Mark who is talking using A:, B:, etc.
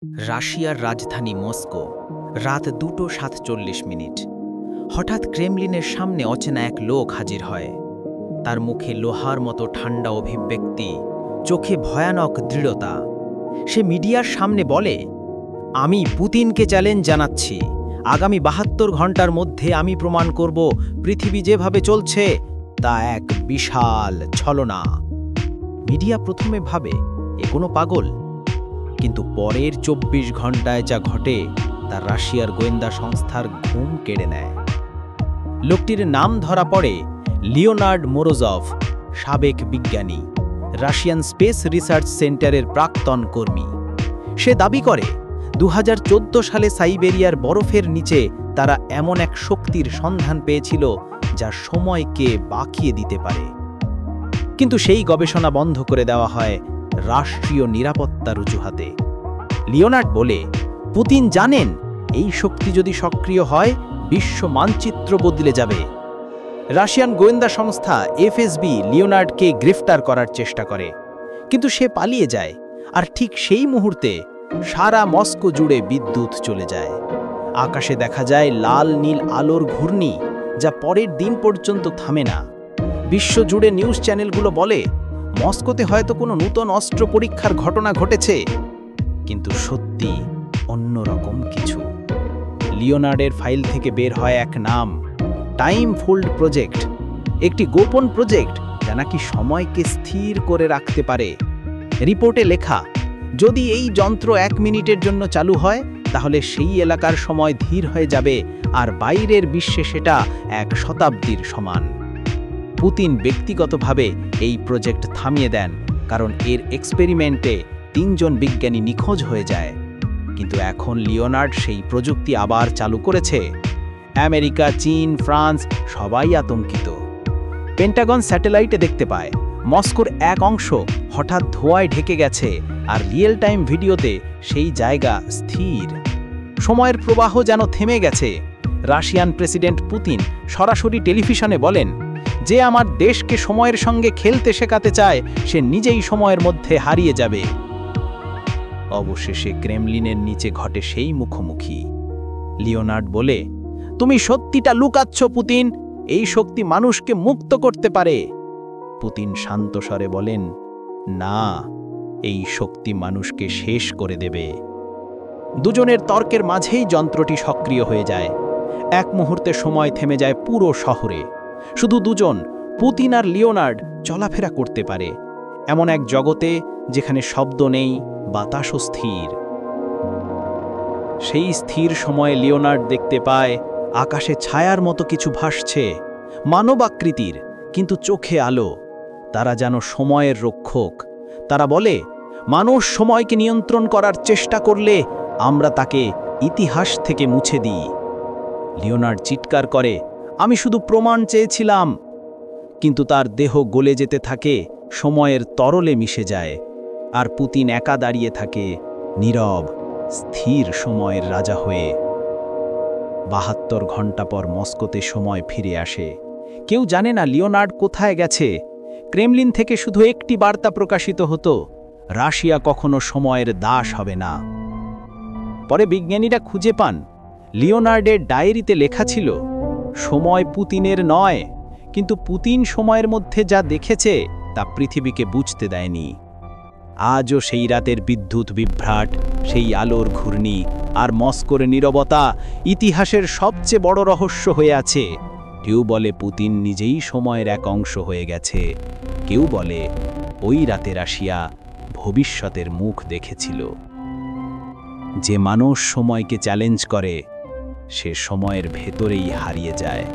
A: রাশিয়ার রাজধানী মস্কো, রাত 2:47। হঠাৎ ক্রেমলিনের সামনে অচেনা এক লোক হাজির হয়। তার মুখে লোহার মতো ঠান্ডা অভিব্যক্তি, চোখে ভয়ানক দৃঢ়তা। সে মিডিয়ার সামনে বলে, আমি পুতিনকে চ্যালেঞ্জ জানাচ্ছি, আগামী 72 ঘন্টার মধ্যে আমি প্রমাণ করব পৃথিবী যেভাবে চলছে তা এক বিশাল ছলনা। মিডিয়া প্রথমে ভাবে এ কোনো পাগল, কিন্তু পরের 24 ঘন্টায় যা ঘটে তা রাশিয়ার গোয়েন্দা সংস্থার ঘুম কেড়ে নেয়। লোকটির নাম ধরা পড়ে লিওনার্ড মোরোজভ, সাবেক বিজ্ঞানী, রাশিয়ান স্পেস রিসার্চ সেন্টারের প্রাক্তন কর্মী। সে দাবি করে 2014 সালে সাইবেরিয়ার বরফের নিচে তারা এমন এক শক্তির সন্ধান পেয়েছিল যা সময়কে বাঁকিয়ে দিতে পারে। কিন্তু সেই গবেষণা বন্ধ করে দেওয়া হয় রাষ্ট্রীয় নিরাপত্তার অজুহাতে। লিওনার্ড বলে, পুতিন জানেন এই শক্তি যদি সক্রিয় হয় বিশ্ব মানচিত্র বদলে যাবে। রাশিয়ান গোয়েন্দা সংস্থা এফএসবি লিওনার্ডকে গ্রেফতার করার চেষ্টা করে, কিন্তু সে পালিয়ে যায়। আর ঠিক সেই মুহূর্তে সারা মস্কো জুড়ে বিদ্যুৎ চলে যায়। আকাশে দেখা যায় লাল নীল আলোর ঘূর্ণি, যা পরের দিন পর্যন্ত থামে না। বিশ্ব জুড়ে নিউজ চ্যানেলগুলো বলে মস্কোতে হয়তো কোনো নূতন অস্ত্র পরীক্ষার ঘটনা ঘটেছে, কিন্তু সত্যি অন্যরকম কিছু। লিওনার্ডের ফাইল থেকে বের হয় এক নাম, টাইম ফোল্ড প্রজেক্ট, একটি গোপন প্রজেক্ট যা নাকি সময়কে স্থির করে রাখতে পারে। রিপোর্টে লেখা, যদি এই যন্ত্র 1 মিনিটের জন্য চালু হয় তাহলে সেই এলাকার সময় ধীর হয়ে যাবে, আর বাইরের বিশ্বে সেটা 1 শতাব্দীর সমান। পুতিন ব্যক্তিগতভাবে এই প্রজেক্ট থামিয়ে দেন, কারণ এর এক্সপেরিমেন্টে 3 জন বিজ্ঞানী নিখোঁজ হয়ে যায়। কিন্তু এখন লিওনার্ড সেই প্রযুক্তি আবার চালু করেছে। আমেরিকা, চীন, ফ্রান্স সবাই আতঙ্কিত। পেন্টাগন স্যাটেলাইটে দেখতে পায় মস্কোর এক অংশ হঠাৎ ধোঁয়ায় ঢেকে গেছে, আর রিয়েল টাইম ভিডিওতে সেই জায়গা স্থির। সময়ের প্রবাহ যেন থেমে গেছে। রাশিয়ান প্রেসিডেন্ট পুতিন সরাসরি টেলিভিশনে বলেন, যে আমার দেশকে সময়ের সঙ্গে খেলতে শেখাতে চায় সে নিজেই সময়ের মধ্যে হারিয়ে যাবে। অবশেষে ক্রেমলিনের নিচে ঘটে সেই মুখোমুখি। লিওনার্ড বলে, তুমি সত্যিটা লুকাচ্ছ পুতিন, এই শক্তি মানুষকে মুক্ত করতে পারে। পুতিন শান্ত স্বরে বলেন, না, এই শক্তি মানুষকে শেষ করে দেবে। দুজনের তর্কের মাঝেই যন্ত্রটি সক্রিয় হয়ে যায়। এক মুহূর্তে সময় থেমে যায় পুরো শহরে। শুধু দুজন, পুতিন আর লিওনার্ড, চলাফেরা করতে পারে এমন এক জগতে যেখানে শব্দ নেই, বাতাসও স্থির। সেই স্থির সময়ে লিওনার্ড দেখতে পায় আকাশে ছায়ার মতো কিছু ভাসছে, মানব আকৃতির, কিন্তু চোখে আলো। তারা যেন সময়ের রক্ষক। তারা বলে, মানুষ সময়কে নিয়ন্ত্রণ করার চেষ্টা করলে আমরা তাকে ইতিহাস থেকে মুছে দিই। লিওনার্ড চিৎকার করে, আমি শুধু প্রমাণ চেয়েছিলাম। কিন্তু তার দেহ গলে যেতে থাকে, সময়ের তরলে মিশে যায়। আর পুতিন একা দাঁড়িয়ে থাকে, নীরব, স্থির, সময়ের রাজা হয়ে। 72 ঘন্টা পর মস্কোতে সময় ফিরে আসে। কেউ জানে না লিওনার্ড কোথায় গেছে। ক্রেমলিন থেকে শুধু একটি বার্তা প্রকাশিত হতো, রাশিয়া কখনো সময়ের দাস হবে না। পরে বিজ্ঞানীরা খুঁজে পান লিওনার্ডের ডায়েরিতে লেখা ছিল, সময় পুতিনের নয়, কিন্তু পুতিন সময়ের মধ্যে যা দেখেছে তা পৃথিবীকে বুঝতে দেয়নি। আজও সেই রাতের বিদ্যুৎ বিভ্রাট, সেই আলোর ঘূর্ণি আর মস্কোর নীরবতা ইতিহাসের সবচেয়ে বড় রহস্য হয়ে আছে। কেউ বলে পুতিন নিজেই সময়ের এক অংশ হয়ে গেছে, কেউ বলে ওই রাতে রাশিয়া ভবিষ্যতের মুখ দেখেছিল। যে মানুষ সময়কে চ্যালেঞ্জ করে সে সময়ের ভেতরেই হারিয়ে যায়।